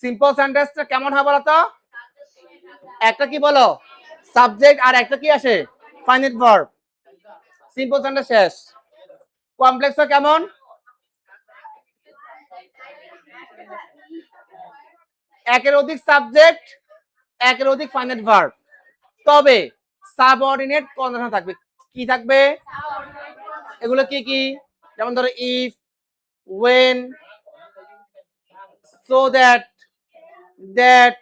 Simple সেন্টেন্সটা কেমন হয় বলো তো? একটা কি বলো সাবজেক্ট আর একটা কি আসে ফাইনাইট ভার্ব। সিম্পল সেন্টেন্স শেষ। কমপ্লেক্সটা কেমন? একের অধিক সাবজেক্ট, একের অধিক ফাইনাইট ভার্ব, তবে সাবঅর্ডিনেট কন্ডিশন থাকবে। কি থাকবে? এগুলো কি কি? যেমন ধরো if, when, so that, that,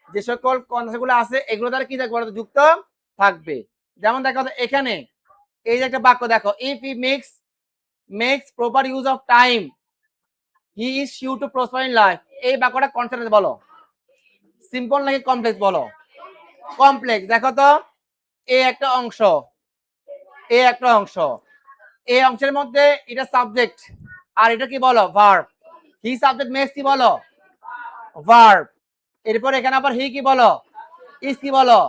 যে সকল কন্ডিশনগুলো আছে এগুলো দ্বারা কি থাকবে বলতো? যুক্ত থাকবে। যেমন দেখো এখানে এই যে একটা বাক্য দেখো, if he makes proper use of time he is sure to prosper in life. এই বাক্যটা কনসেপ্ট বলো, সিম্পল নাকি কমপ্লেক্স বলো? কমপ্লেক্স। দেখো তো এই একটা অংশ, এই একটা অংশ, এই অংশের মধ্যে এটা সাবজেক্ট আর এটা কি বলো? ভার্ব। হি সাবজেক্ট মেক্স কি বলো? ভার্ব। এরপর এখানে আবার হি কি বলো? ইজ কি বলো?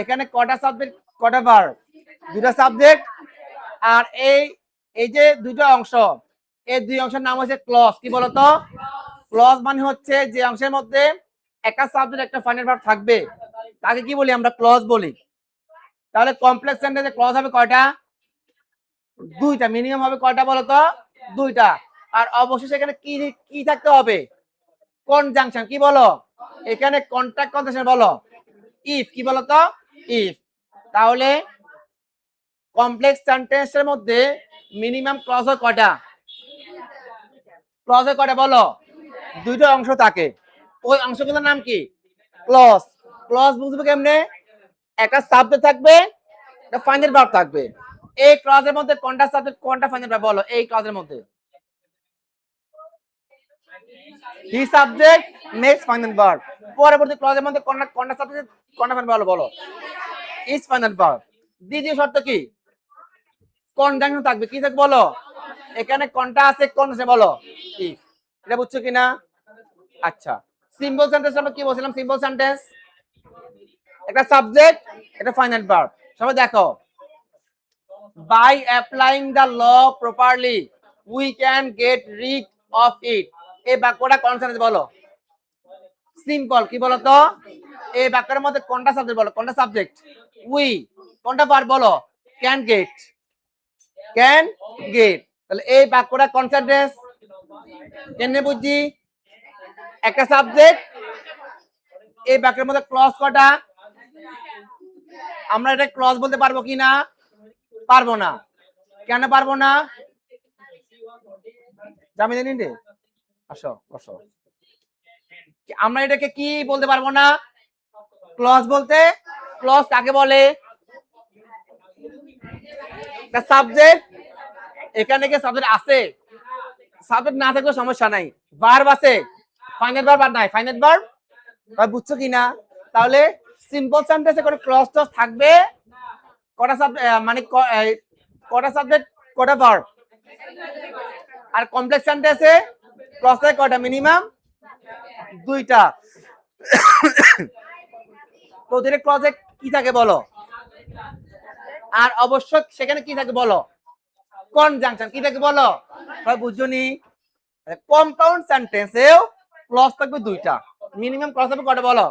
এখানে কটা সাবজেক্ট কটা ভার্ব? দুটা সাবজেক্ট। আর এই যে দুটো অংশ, এই দুই অংশের নাম হচ্ছে ক্লজ। কি বলতো? ক্লজ মানে হচ্ছে যে অংশের মধ্যে একটা সাবজেক্ট একটা ফাইনাল ভার্ব থাকবে তাকে কি বলি আমরা? ক্লজ বলি। তাহলে কমপ্লেক্স সেন্টেন্সে ক্লজ হবে কয়টা? দুইটা। মিনিমাম হবে কয়টা বলতো? দুইটা। আর অবশ্যই এখানে কি কি থাকতে হবে? কনজাংশন। কি বলো? এখানে কন্ট্রাক্ট কন্ডিশন বলো ইফ। কি বলতো? ইফ। তাহলে কমপ্লেক্স সেন্টেন্সের মধ্যে মিনিমাম ক্লজ হয় কয়টা? ক্লজ হয় কয়টা বলো? দুইটা অংশ থাকে। ওই অংশগুলোর নাম কি? ক্লজ। ক্লজ বুঝবে কেমনে? একটা সাবজেক্ট থাকবে, একটা ফাইনাল ভার্ব থাকবে। এই ক্লজের মধ্যে কোনটা সাবজেক্ট কোনটা ফাইনাল ভার্ব বলো? এই ক্লজের মধ্যে he subject makes final verb. পরবর্তী ক্লজের মধ্যে কোনটা কোনটা সাবজেক্ট কোনটা ফাইনাল ভার্ব বলো? Is final verb. দ্বিতীয় শর্ত কি? কনজাংশন থাকবে। কি থাকবে বলো? এখানে কোনটা আছে কোন আছে বলো? ইফ। এটা বুঝছো কিনা? আচ্ছা, সিম্পল সেন্টেন্স আমরা কি বলছিলাম? সিম্পল সেন্টেন্স একটা সাবজেক্ট একটা ফাইনাল ভার্ব। সবাই দেখো, by applying the law properly we can get rid of it। এই বাক্যটা কোন সেন্টেন্স বলো? সিম্পল। কি বলো তো? এই বাক্যের মধ্যে কোনটা সাবজেক্ট বলো? কোনটা সাবজেক্ট? উই। কোনটা ভার্ব বলো? Can get. Can get. তাহলে এই বাক্যটা কোন সেন্টেন্স? কেমনে বুঝছি? একটা সাবজেক্ট। এই বাক্যের মধ্যে ক্লজ কটা? আমরা এটা ক্লজ বলতে পারবো কি না? পারবো না। কেন পারবো না? জামিন নিন রে, আসো বসো। আমরা এটাকে কি বলতে পারবো না? ক্লজ বলতে। ক্লজ কাকে বলে? একটা সাবজেক্ট, এখানে কি সাবজেক্ট আছে? সাবজেক্ট না থাকলে সমস্যা নাই। ভার্ব আছে, ফাইনাল ভার্ব আর নাই। ফাইনাল ভার্ব বুঝছো কিনা? তাহলে সিম্পল সেন্টেন্সে কোনো ক্লজ টজ থাকবে কটা সাবজেক্ট মানে কটা সাবজেক্ট কটা ভার্ব? আর কমপ্লেক্স সেন্টেন্সে ক্লজ থাকে কটা? মিনিমাম দুইটা। প্রতিটা ক্লজে কি থাকে বলো? আর অবশ্যই সেখানে কি থাকে বলো? কনজাংশন। কি থাকে বলো? সবাই বুঝছনি? কম্পাউন্ড সেন্টেন্সেও ক্লজ থাকবে দুইটা। মিনিমাম ক্লজ থাকবে কটা বলো?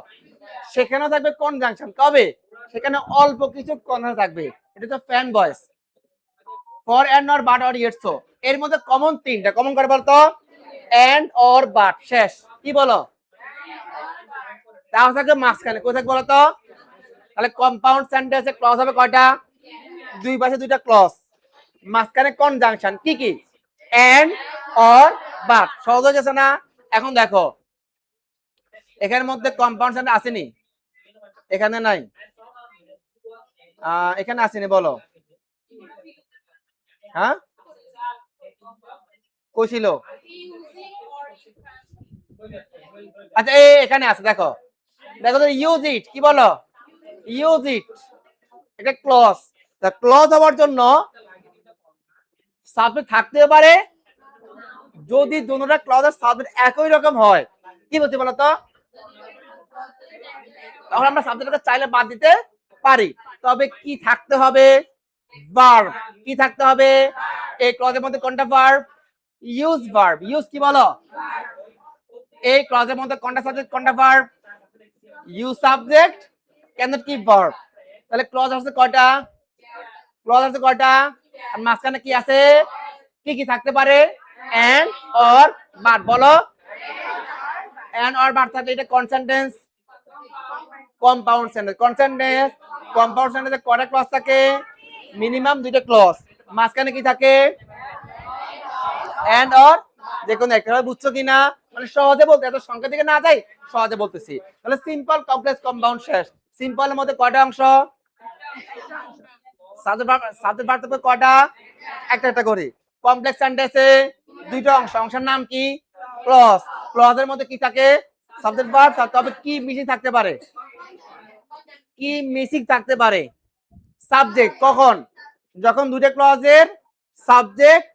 সেখানেও থাকবে কনজাংশন। কবে? সেখানে অল্প কিছু কনজাংশন থাকবে। এটা তো FANBOYS, for and or but or yet so. এর মধ্যে কমন তিনটা। কমন করে বলতো? And or but. শেষ। কি বলো? তাহলে থাকবে মাঝখানে কোথায় বলো তো? তাহলে কম্পাউন্ড সেন্টেন্সে ক্লজ হবে কয়টা? দুই পাশে দুইটা ক্লজ, মাঝখানে কনজাংশন। কি কি? And or but. সহজ হয়ে গেছে না? এখন দেখো এখানের মধ্যে কম্পাউন্ড সেন্টেন্স আসেনি? এখানে নাই। এখানে আসেনি বলো? হ্যাঁ কইছিল? আচ্ছা এখানে আছে। দেখো দেখো তো, ইউজ ইট। কি বলো? Use it. এটা ক্লজ। তা ক্লজ হওয়ার জন্য সাবজেক্ট থাকতে পারে, যদি দুটোটা ক্লজের সাবজেক্ট একই রকম হয়। কি বলতে বলো তো? তখন আমরা সাবজেক্টটাকে চাইলে বাদ দিতে পারি। তবে কি থাকতে হবে? ভার্ব। কি থাকতে হবে? এই ক্লজের মধ্যে কোনটা ভার্ব? Use verb. ইউজ কি বলো? এই ক্লজের মধ্যে কোনটা সাবজেক্ট কোনটা ভার্ব? ইউ সাবজেক্ট ক্যানট কি ভার্ব। তাহলে ক্লজ আছে কয়টা? ক্লজ আছে কয়টা? আর মাঝখানে কি আছে? কি কি থাকতে পারে? And or but. বলো, এন্ড অর বাট থাকলে এটা কনসেন্টেন্স, কম্পাউন্ড সেন্টেন্স। কনসেন্টেন্স কম্পাউন্ড সেন্টেন্সে কয়টা ক্লজ থাকে? মিনিমাম দুইটা ক্লজ। মাঝখানে কি থাকে? এন্ড অর যে কোনো একটা। বুঝছো কিনা? মানে সহজে বলতে, এত সংখ্যা দিকে না যাই, সহজে বলতেছি। তাহলে সিম্পল, কমপ্লেক্স, কম্পাউন্ড শেষ। সিম্পলের মধ্যে কয়টা অংশ? সাবজেক্ট ভার্ব থেকে কয়টা? একটা একটা করে। কমপ্লেক্স সেন্টেন্সে দুইটা অংশ। অংশের নাম কি? ক্লজ। ক্লজের মধ্যে কি থাকে? Subject verb. তবে কি মিসিং থাকতে পারে? কি মিসিং থাকতে পারে? সাবজেক্ট। কখন? যখন দুইটা ক্লজের সাবজেক্ট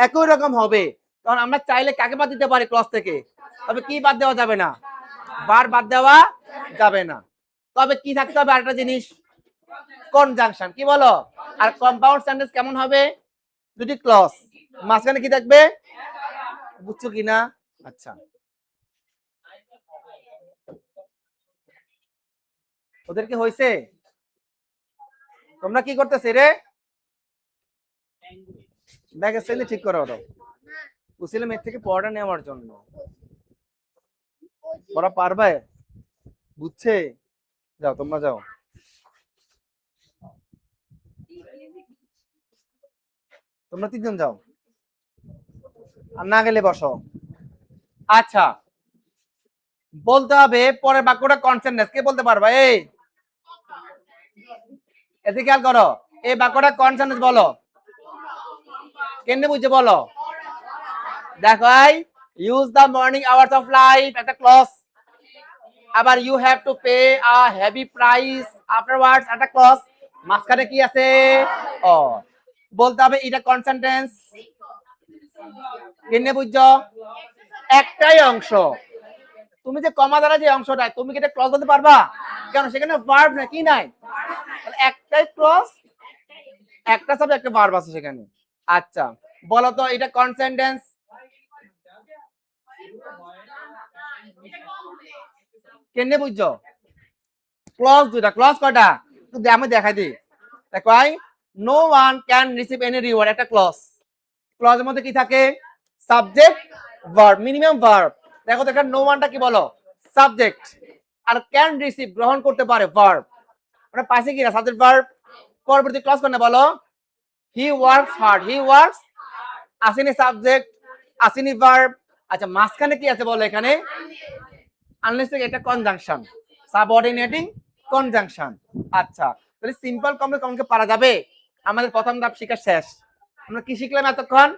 একই রকম হবে, তখন আমরা চাইলে কাকে বাদ দিতে পারি ক্লজ থেকে? তবে কি বাদ দেওয়া যাবে না? ভার্ব বাদ দেওয়া যাবে না। তবে কি থাকতে হবে? আরেকটা জিনিস, কনজাংশন। কি বলো? আর কম্পাউন্ড সেন্টেন্স কেমন হবে? দুটি ক্লজ, মাঝখানে কি থাকবে? বুঝছো কিনা? আচ্ছা, ওদের কি হয়েছে? তোমরা কি করতেছে রে? ব্যাগের সেলে ঠিক করো। ওরা বুঝছিলাম এর থেকে পড়াটা নেওয়ার জন্য। ওরা পারবে? বুঝছে? যাও, তোমরা যাও। তোমরা তিনজন যাও, আর না গেলে বসো। আচ্ছা, বলতে হবে পরের বাক্যটা কনসেন্টেন্স। কে বলতে পারবা? এই এদিকে খেয়াল করো, এই বাক্যটা কনসেন্টেন্স বলো। কেমনে বুঝছে বলো? দেখো, use the morning hours of life একটা ক্লজ। আবার you have to pay a heavy price afterwards একটা ক্লজ। মাঝখানে কি আছে? ও। বলতে হবে এটা কনসেন্টেন্স। কেমনে বুঝছো? একটাই অংশ। তুমি যে কমা দ্বারা যে অংশটা, তুমি কি এটা ক্লজ বলতে পারবা? কেন? সেখানে ভার্ব না কি নাই? একটাই ক্লজ, একটা সাবজেক্ট, একটা ভার্ব আছে সেখানে। আচ্ছা, বলো তো এটা কনসেন্টেন্স। কেমনে বুঝছো? ক্লজ দুইটা। ক্লজ কয়টা? আমি দেখাই দিই। দেখো, no one can receive any reward একটা ক্লজ। ক্লজের মধ্যে কি থাকে? Subject, verb, minimum verb. দেখো তো এখানে নো ওয়ানটা কি বলো? সাবজেক্ট। আর ক্যান রিসিভ গ্রহণ করতে পারে, ভার্ব। আমরা পাশে কি না? Subject verb. পরবর্তী ক্লজ কোনটা বলো? He works hard. He works আসেনি সাবজেক্ট, আসেনি ভার্ব। আচ্ছা, মাঝখানে কি আছে বলো? এখানে আনলেস থেকে এটা কনজাংশন, সাবঅর্ডিনেটিং কনজাংশন। আচ্ছা, তাহলে সিম্পল কমপ্লেক্স কমকে পারা যাবে। আমাদের প্রথম ধাপ শিখা শেষ। আমরা কি শিখলাম এতক্ষণ?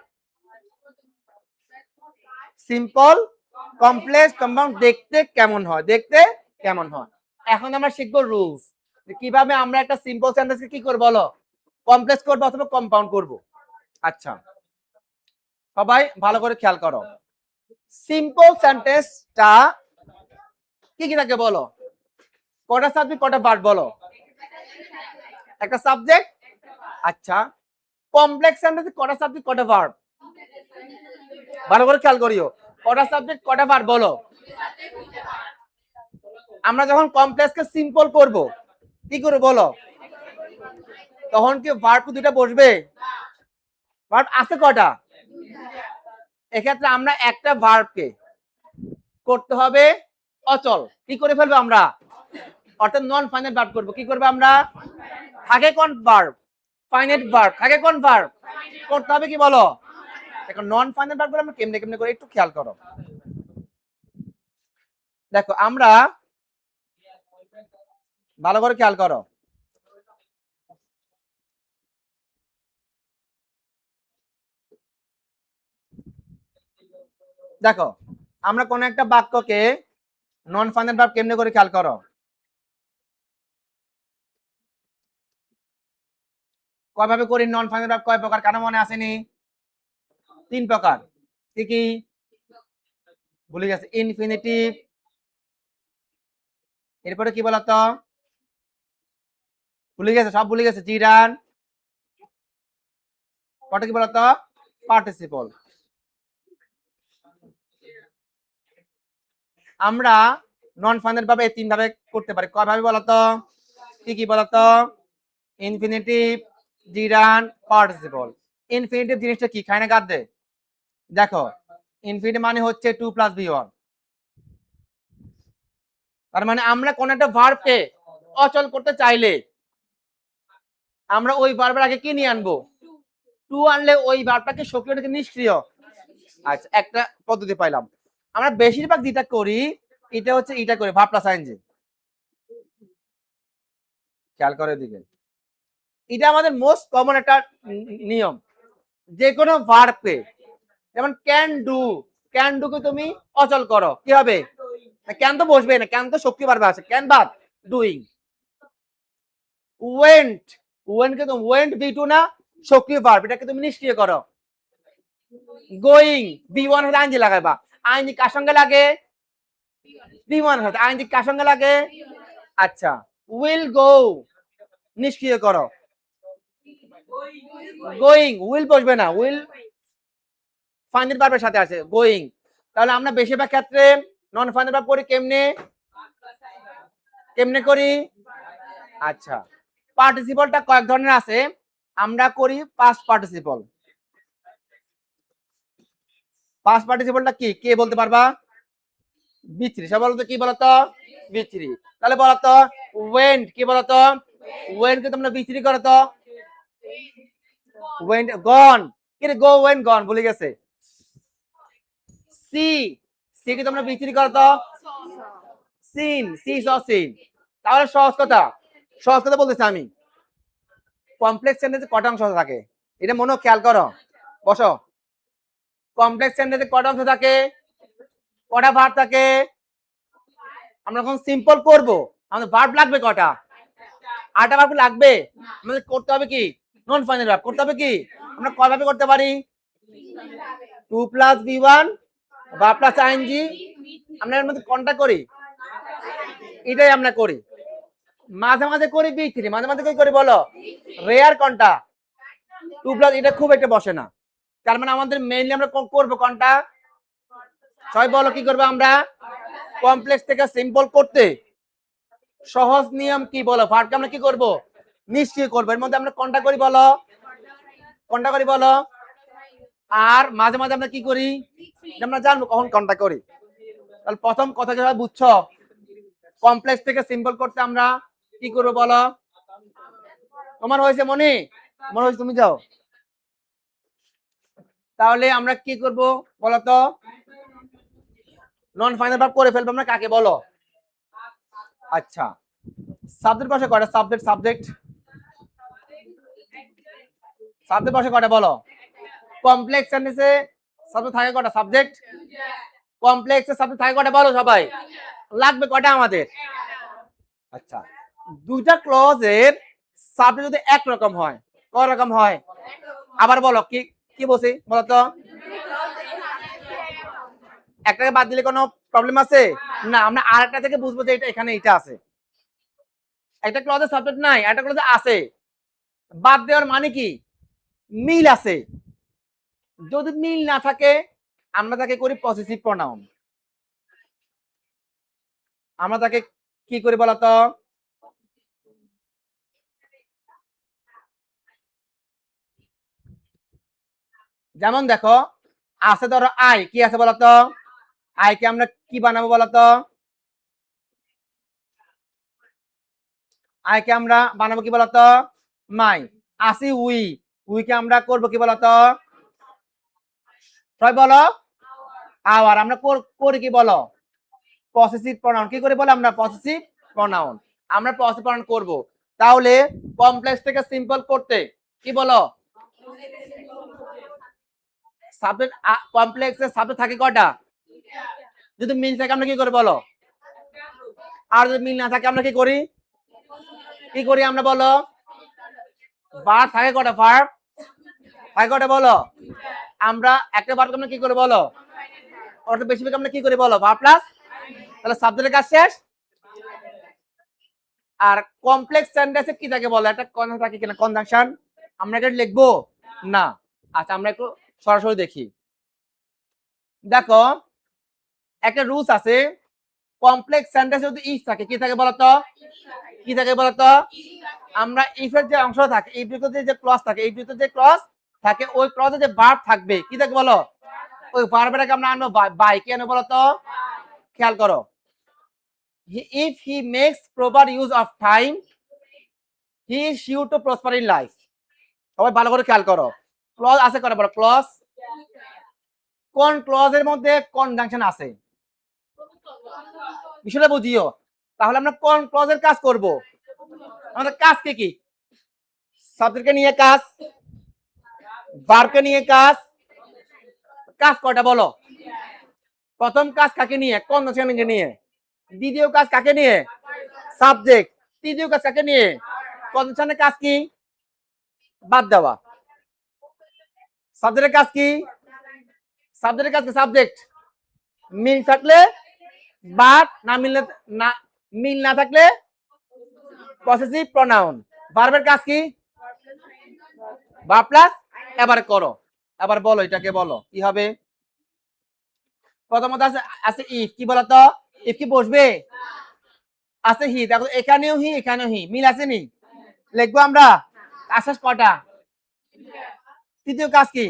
সিম্পল, কমপ্লেক্স, কম্পাউন্ড দেখতে কেমন হয়, দেখতে কেমন হয়। এখন আমরা শিখবো রুলস, কিভাবে আমরা একটা সিম্পল সেন্টেন্সকে কি করব বলো? কমপ্লেক্স করব অথবা কম্পাউন্ড করব। আচ্ছা, সবাই ভালো করে খেয়াল করো। সিম্পল সেন্টেন্সটা কি কি থাকে বলো? কটা সাবজেক্ট, কটা ভার্ব বলো? একটা সাবজেক্ট। আচ্ছা, কমপ্লেক্স সেন্টেন্সে কটা সাবজেক্ট, কটা ভার্ব? ভালো করে খেয়াল করিও, কটা সাবজেক্ট, কটা ভার্ব বলো? আমরা যখন কমপ্লেক্সকে সিম্পল করব, কি করে বলো? তখন কি ভার্ব দুটো বসবে? ভার্ব আছে কটা? এক্ষেত্রে আমরা একটা ভার্বকে করতে হবে অচল। কি করে ফেলবো আমরা? অর্থাৎ নন ফাইনাইট ভার্ব করব। কি করবে আমরা? থাকে কোন ভার্ব? Finite verb. থাকে কোন ভার্ব? করতে হবে কি বলো? এখন নন ফাইনাইট ভার্ব আমরা কেমনে কেমনে করে একটু খেয়াল করো। দেখো, আমরা ভালো করে খেয়াল করো। দেখো, আমরা কোন একটা বাক্যকে নন ফাইনাইট ভার্ব কেমনে করে খেয়াল করো। কয় ভাবে করি নন ফাইনাইট ভার্ব? কয় প্রকার? কারো মনে আসেনি? 3 প্রকার। কি কি? ভুলে গেছে। ইনফিনিটিভ, এরপরে কি বলতো? ভুলে গেছে, সব ভুলে গেছে। জিরান, কটা কি বলতো? পার্টিসিপল। আমরা নন ফাইনাল ভাবে এই তিন ভাবে করতে পারি। কয় ভাবে বলতো? কি কি বলতো? Infinitive, জিরান, participle. ইনফিনিটিভ জিনিসটা কি, খায় না গাদ দে? দেখো ইনফিনিটিভ মানে হচ্ছে 2 + v1। তার মানে আমরা কোন একটা ভার্বকে অচল করতে চাইলে আমরা ওই ভার্বের আগে কি নিয়ে আনবো? 2 আনলে ওই ভার্বটাকে সক্রিয় থেকে নিষ্ক্রিয়। আচ্ছা, একটা পদ্ধতি পাইলাম। আমরা বেশিরভাগ যেটা করি এটা হচ্ছে এটা করে ভার্ব প্লাস আইএনজি। খেয়াল করে দিকে, এটা আমাদের মোস্ট কমন একটা নিয়ম। যে কোনো ভার্বকে, যেমন ক্যান ডু, ক্যান ডু কে তুমি অচল করো, কি হবে? ক্যান তো বসবে না, ক্যান তো সক্রিয় ভার্বে আছে, ক্যান বাদ ডুইং। ওয়েন্ট, ওয়েন্ট কে তুমি ওয়েন্ট ভি2 না, সক্রিয় ভার্ব, এটাকে তুমি নিষ্ক্রিয় করো। গোয়িং, ভি1 হলে আইএনজি লাগাইবা। আইএনজি কার সঙ্গে লাগে? ভি1 হতে। আইএনজি কার সঙ্গে লাগে? আচ্ছা, উইল গো নিষ্ক্রিয় করো। গোয়িং, উইল বসবে না, উইল ফাইনাল ভার্বের সাথে আছে গোয়িং। তাহলে আমরা বেশিরভাগ ক্ষেত্রে নন ফাইনাল ভার্ব করি কেমনে? কেমনে করি? আচ্ছা, পার্টিসিপলটা কয়েক ধরনের আছে। আমরা করি পাস্ট পার্টিসিপল। পাস্ট পার্টিসিপলটা কি, কে বলতে পারবা? বি3। সব বলতো কি বলতো? বি3। তাহলে বলতো ওয়েন্ট, কি বলতো? ওয়েন্ট কে তোমরা বি3 করো তো। ওয়েন্ট গন, কি রে গো ওয়েন্ট গন ভুলে গেছে। সি, সি কে তোমরা বি3 করো তো। সিন, সি স সিন। তাহলে সহজ কথা, সহজ কথা বলতেছি আমি। কমপ্লেক্স সেন্টেন্সে কটা অংশ থাকে এটা মনে খেয়াল করো, বসো। কমপ্লেক্স সেন্টেন্সে কটা অংশ থাকে? কটা ভার্ব থাকে? আমরা যখন সিম্পল করব আমাদের ভার্ব লাগবে কটা? 8টা ভার্ব লাগবে। আমাদের করতে হবে কি? নন ফাইনাল ভার্ব করতে হবে কি? আমরা কয় ভাবে করতে পারি? 2 + v1 ভার্ব প্লাস আইএনজি। আমরা এর মধ্যে কোনটা করি? এটাই আমরা করি। মাঝে মাঝে করি বি3, মাঝে মাঝে কি করি বলো? রেয়ার কোনটা? 2 + এটা খুব একটা বসে না। তার মানে আমাদের মেইনলি আমরা করব কোনটা? সবাই বলো কি করবে? আমরা কমপ্লেক্স থেকে সিম্পল করতে সহজ নিয়ম কি বলো? ভার্বকে আমরা কি করব? নিষ্ক্রিয় করব। এর মধ্যে আমরা কোনটা করি বলো? কোনটা করি বলো? আর মাঝে মাঝে আমরা কি করি আমরা জানবো কখন কোনটা করি। তাহলে প্রথম কথা কি বুঝছো? কমপ্লেক্স থেকে সিম্পল করতে আমরা কি করব বলো? তোমার হয়েছে মনে? মনে হয়েছে, তুমি যাও। তাহলে আমরা কি করব বলো তো? নন ফাইনাল ভার্ব করে ফেলবো আমরা কাকে বলো? আচ্ছা, সাবজেক্ট পাশে কয়টা? সাবজেক্ট, সাবজেক্ট, সাবজেক্ট পাশে কয়টা বলো? কমপ্লেক্স সেন্টেন্সে সাবজেক্ট থাকে কয়টা? সাবজেক্ট। কমপ্লেক্সে সাবজেক্ট থাকে কয়টা বলো সবাই? লাগবে কয়টা আমাদের? আচ্ছা, দুইটা ক্লজের সাবজেক্ট যদি একরকম হয়, কয় রকম হয়? আবার বলো, কি কি বলছি বলো তো? একটাকে বাদ দিলে কোনো প্রবলেম আছে? না, আমরা আরেকটা থেকে বুঝবো যে এটা এখানে এটা আছে। একটা ক্লজের সাবজেক্ট নাই, একটা ক্লজে আছে, বাদ দেওয়ার মানে কি? মিল আছে। যদি মিল না থাকে আমরা তাকে করি পসেসিভ প্রনাউন। আমরা তাকে কি করি বলতো? যেমন দেখো আছে ধরো আই, কি আছে বলতো? আইকে আমরা কি বানাবো বলতো? আইকে আমরা বানাবো কি বলতো? মাই। আসি উই, উইকে আমরা করবো কি বলতো? সবাই বলো আওয়ার। আমরা করি কি বলো? Possessive pronoun. কি করে বলে? আমরা পসেসিভ প্রনাউন। আমরা পসেসিভ প্রনাউন করব। তাহলে কমপ্লেক্স থেকে সিম্পল করতে কি বলো? সাবজেক্ট কমপ্লেক্সে সাবজেক্ট থাকে কয়টা? যদি মিল থাকে আমরা কি করে বলো? আর যদি মিল না থাকে আমরা কি করি? কি করি আমরা বলো? ভার্ব থাকে কয়টা? ভার্ব থাকে কয়টা বলো? আমরা একটা ভার্ব আমরা কি করে বলো? ওটা বেশিরভাগ আমরা কি করি বলো? Verb plus. তাহলে সাবজেক্টের কাজ শেষ। আর কমপ্লেক্স সেন্টেন্সে কি থাকে বলো? একটা কনজাংশন থাকে কিনা? কনজাংশন আমরা এটা লিখবো না। আচ্ছা, আমরা একটু সরাসরি দেখি। দেখো একটা রুলস আছে, কমপ্লেক্স সেন্টেন্স যদি ইফ থাকে কি থাকে বলতো, কি থাকে বলতো, আমরা ইফের যে অংশ থাকে, ইফ ভিতরে যে ক্লজ থাকে, এই ভিতরে যে ক্লজ থাকে ওই ক্লজে যে ভার্ব থাকবে কি থাকে বলো, ওই ভার্বটাকে আমরা আনবো বাই, কি আনবো বলতো, খেয়াল করো, if he makes proper use of time he is sure to prosper in life। সবাই ভালো করে খেয়াল করো, ক্লজ আছে করে বলো, ক্লজ, কোন ক্লজের মধ্যে কনজাংশন আছে বিষয়টা বুঝিও, তাহলে আমরা কোন ক্লজের কাজ করব, আমাদের কাজ কি, সাবজেক্টকে নিয়ে কাজ, ভার্বকে নিয়ে কাজ, কাজ কয়টা বলো, প্রথম কাজ কাকে নিয়ে, কনজাংশনকে নিয়ে, দ্বিতীয় কাজ কাকে নিয়ে, সাবজেক্ট, তৃতীয় কাজ কাকে নিয়ে, কনজাংশনের কাজ কি, বাদ দেওয়া, সাবজেক্টের কাজ কি, সাবজেক্টের কাজ কি, সাবজেক্ট মিল থাকলে বাট, না মিললে না, মিল না থাকলে পসেসিভ প্রনাউন, ভার্বের কাজ কি, ভার্ব প্লাস, এবার করো, এবার বলো এটাকে বলো কি হবে, প্রথমত আছে আছে ইফ, কি বলতো, ইফ কি বসবে, আছে হি, দেখো এখানেও হি এখানেও হি, মিল আছে নি, লিখবো আমরা, আশ্বাস কটা, তৃতীয় কাজ কি,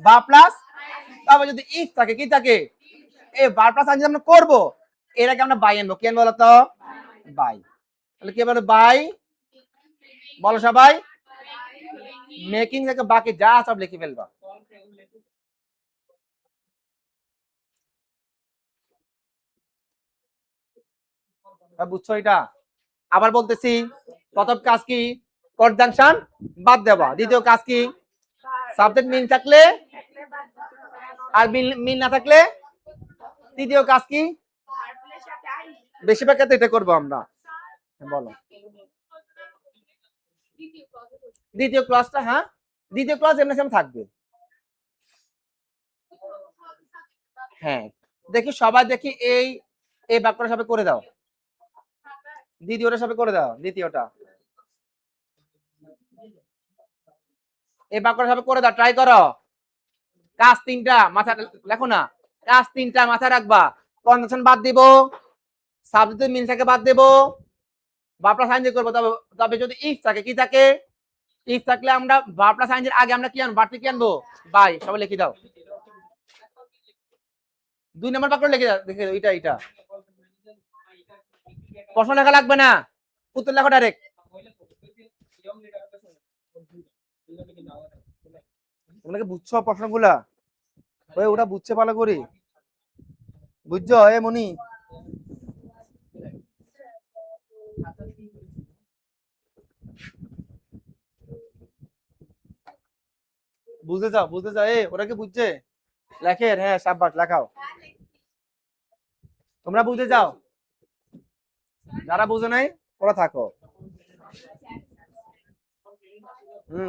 ভার্ব প্লাস, তবে যদি ইফ থাকে কি থাকে, এই ভার্ব প্লাস যদি আমরা করব এর আগে আমরা বাই আনবো, কেন বলো তো, বাই, তাহলে কি বলো বাই, বলো সবাই, মেকিং থেকে বাকি যা সব লিখে ফেলবা, বুঝছো এটা, আবার বলতেছি, প্রথম কাজ কি, কনজাংশন বাদ দেওয়া, দ্বিতীয় কাজ কি, সাবজেক্ট মিল থাকলে আর মিল না থাকলে, তৃতীয় কাজ কি, বেশিরভাগ ক্ষেত্রে এটা করবো আমরা, বলো দ্বিতীয় ক্লাসটা, হ্যাঁ দ্বিতীয় ক্লাস এমনি সেম থাকবে, হ্যাঁ দেখি সবাই দেখি এই বাক্যটা সবাই করে দাও, দ্বিতীয়টা সবাই করে দাও, দ্বিতীয়টা এই বাক্যটা সবাই করে দাও, ট্রাই করো, কাজ তিনটা মাথা লেখো না, কাজ তিনটা মাথায় রাখবা, কনজাংশন বাদ দিব, সাবজেক্ট মিল থেকে বাদ দেব, ভার্ব প্লাস আইএনজি করব, তবে তবে যদি ইফ থাকে কি থাকে, ইফ থাকলে আমরা ভার্ব প্লাস আইএনজির আগে আমরা কি আনবো, ভার্ব কি আনবো, বাই, সবাই লিখে দাও, 2 নম্বর বাক্য লিখে দাও, দেখে এটা এটা প্রশ্ন লেখা লাগবে না, উত্তর লেখো ডাইরেক্ট, তোমরা কি বুঝছো প্রশ্নগুলা, ওই ওটা বুঝছে ভালো করে, বুঝছো এ মনি, বুঝতে চাও, বুঝতে চাও, ওরা কি বুঝছে, লেখের, হ্যাঁ সাব্বাস লেখাও, তোমরা বুঝতে চাও, যারা বুঝে নাই ওরা থাকো,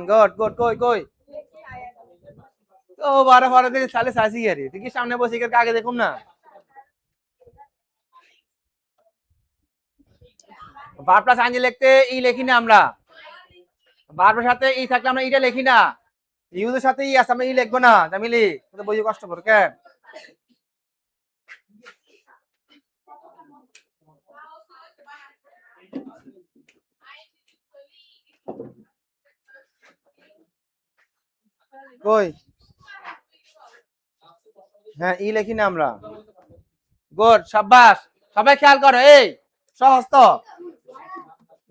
গুড গুড, কই কই ও বারে বারে দেখে সালে সাসি গেরি, তুই কি সামনে বসে গিয়ে আগে দেখুন না, ভার্ব প্লাস আইএনজি লিখতে ই লিখি না আমরা, ভার্বের সাথে ই থাকলে আমরা ইটা লিখি না, ইউজের সাথে ই আছে আমরা ই লিখবো না, জামিলি তো বই কষ্ট করে কেন, কই, হ্যাঁ ই লিখি না আমরা, গুড সাব্বাস, সবাই খেয়াল করো, এই সহজ তো,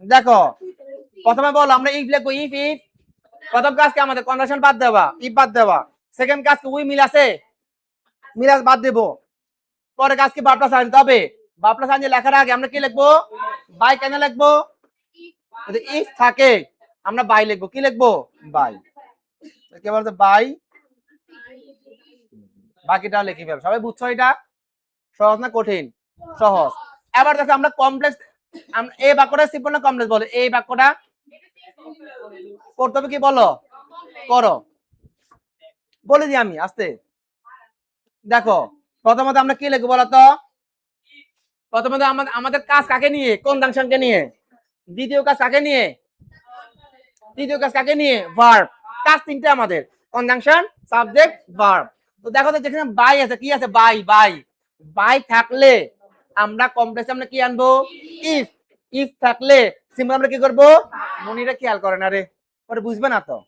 দেখো প্রথমে বলো আমরা ইফ লিখবো, ইফ ইফ প্রথম কাজ কি আমাদের কনজাংশন বাদ দেওয়া, ইফ বাদ দেওয়া, সেকেন্ড কাজ কি উই মিল আছে, মিল আছে বাদ দেবো, পরে কাজ কি ভার্ব প্লাস আইএনজি, তবে ভার্ব প্লাস আইএনজি লেখার আগে আমরা কি লিখবো, বাই, কেন লিখবো, যদি ইফ থাকে আমরা বাই লিখবো, কি লিখবো, বাই, কি বলতে বাই, বাকিটা লিখে ফেল, সবাই বুঝছো এটা, সহজ না কঠিন, সহজ, এবার দেখো আমরা কমপ্লেক্স, এই বাক্যটা সিম্পল না কমপ্লেক্স বলে, এই বাক্যটা করতে হবে কি বলো, করো, বলে দিই আমি আস্তে, দেখো প্রথমত আমরা কি লিখবো বলতো, প্রথমত আমাদের কাজ কাকে নিয়ে, কনজাংশনকে নিয়ে, দ্বিতীয় কাজ কাকে নিয়ে, তৃতীয় কাজ কাকে নিয়ে, ভার্ব, কাজ তিনটা আমাদের, কনজাংশন, সাবজেক্ট, ভার্ব, তো দেখো তো যেখানে বাই আছে, কি আছে, বাই বাই, বাই থাকলে আমরা কমপ্লেক্সে আমরা কি আনবো ইফ ইফ থাকলে সিম্পল আমরা কি করব মনিরা খেয়াল করে না রে পরে বুঝবে না তো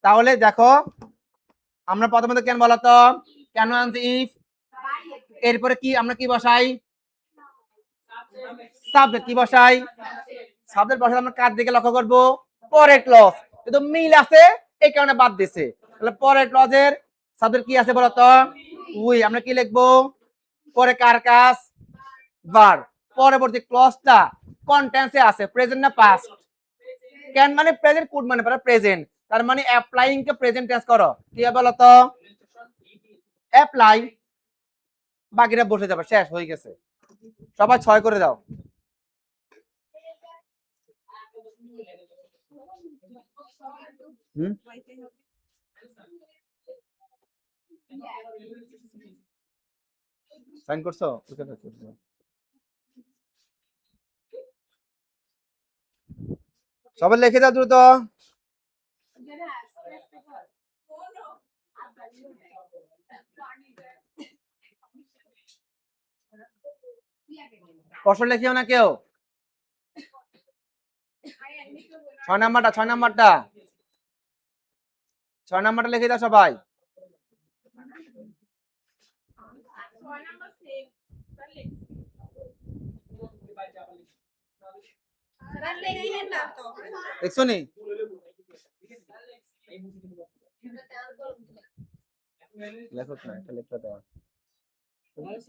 তাহলে দেখো আমরা প্রথমত কেন বলতো কেন আনছি ইফ এরপরে কি আমরা কি বসাই সাবজেক্ট কি বসাই সাবজেক্ট বসাই আমরা কার দিকে লক্ষ্য করব পরের ক্লজ কিন্তু মিল আছে এই কারণে বাদ দিছে তাহলে পরের ক্লজের সাবজেক্ট কি আছে বলতো উই আমরা কি লিখবো পরে কার কাজ ভার্ব পরবর্তী ক্লজটা কন্টেন্সে আছে প্রেজেন্ট না পাস্ট ক্যান মানে প্রেজেন্ট কুড মানে প্রেজেন্ট তার মানে অ্যাপ্লাইং কে প্রেজেন্ট টেন্স করো কি বলতো অ্যাপ্লাই বাকিটা বসে যাবে শেষ হয়ে গেছে সবাই 6 করে দাও সাইন করছো সবাই লিখে দাও দ্রুত প্রশ্ন লিখিও না কেউ 6 নাম্বারটা 6 নাম্বারটা লিখে দাও সবাই দেখছো নি লেখো না এটা লেখা দাও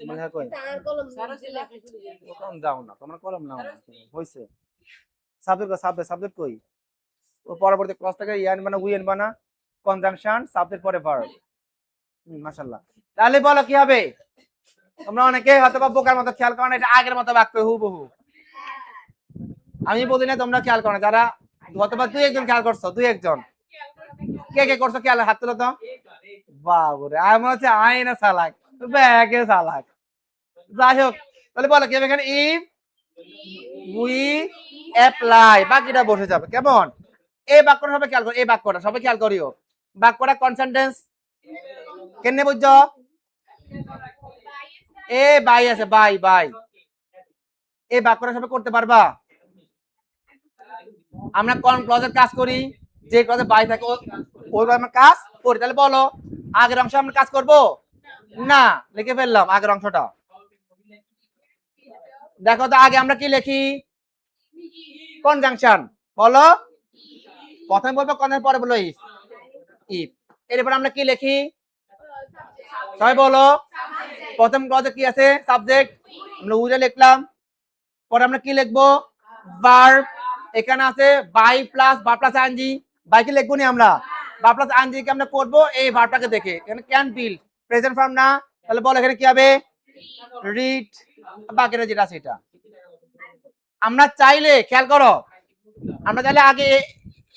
মানে কই কলম দাও না তোমরা কলম নাও হইছে সাবজেক্ট কই ও পরবর্তী ক্লাস থেকে ইয়ান বানা উইএন বানা কনজাংশন সাবজেক্ট পরে ভার্ব মাশাআল্লাহ তাহলে বলো কি হবে তোমরা অনেকে হয়তো বা বোকার মতো খেয়াল করো না এটা আগের মতো বাক্য হুবহু আমি বলি না তোমরা খেয়াল করো না যারা হয়তো বা দুই একজন খেয়াল করছো দুই একজন কে করছো খেয়াল হাত তুলো তো বাবুরে আমি মনে হচ্ছে আইনা চালাক ব্যাগে চালাক যাই হোক তাহলে বলো কি হবে এখানে ইফ উই অ্যাপ্লাই বাকিটা বসে যাবে কেমন এই বাক্যটা সবাই খেয়াল করো এই বাক্যটা সবাই খেয়াল করিও বাক্যটা কনসেন্টেন্স কেনে বুঝছো এ বাই আছে বাই এই বাক্যটা সবাই করতে পারবা আমরা কোন ক্লজের কাজ করি যে ক্লজে বাই থাকে ওই আমরা কাজ করি তাহলে বলো আগের অংশ আমরা কাজ করব না লিখে ফেললাম আগের অংশটা দেখো তো আগে আমরা কি লিখি কনজাংশন বলো প্রথমে বলবো কনজাংশন পরে বলো ইফ এরপর আমরা কি লিখি সবাই বলো প্রথম ক্লজে কি আছে সাবজেক্ট আমরা উইলে লিখলাম পরে আমরা কি লিখবো ভার্ব এখানে আছে by plus verb plus ING by কি লিখবো নি আমরা ভার্ব প্লাস আইএনজি কে আমরা করব এই ভার্বটাকে দেখে এখানে ক্যান বিল্ড প্রেজেন্ট ফর্ম না তাহলে বলো এখানে কি হবে রিড বাকিটা যেটা আছে এটা আমরা চাইলে খেয়াল করো আমরা চাইলে আগে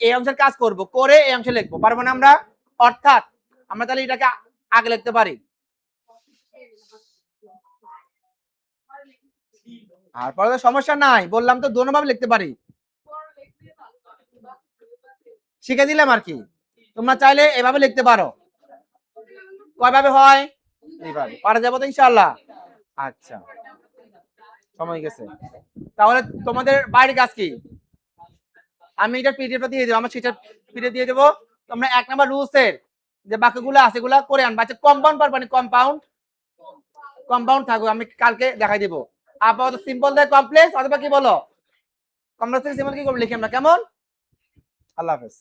এই অংশের কাজ করব করে এই অংশে লিখবো পারবো না আমরা অর্থাৎ আমরা তাহলে এটাকে আগে লিখতে পারি আর পরে সমস্যা নাই বললাম তো দোনোভাবে লিখতে পারি শিখে দিলাম আর কি তোমরা চাইলে এভাবে লিখতে পারো কয়ভাবে হয় এইভাবে পারা যাবো তো ইনশাআল্লাহ আচ্ছা সময় গেছে তাহলে তোমাদের বাইরের কাজ কি আমি এটা পিডিএফটা দিয়ে দেবো আমার সেটা পিডিএফ দিয়ে দেবো তোমরা 1 নাম্বার রুলস এর যে বাক্যগুলো আছে এগুলো করে আনবা আচ্ছা কম্পাউন্ড পারবা না কম্পাউন্ড থাকবে আমি কালকে দেখাই দেবো আপাতত সিম্পল দেয় কমপ্লেক্স অথবা কি বলো কমপ্লেক্স থেকে সিম্পল কি করব লিখি আমরা কেমন আল্লাহ হাফেজ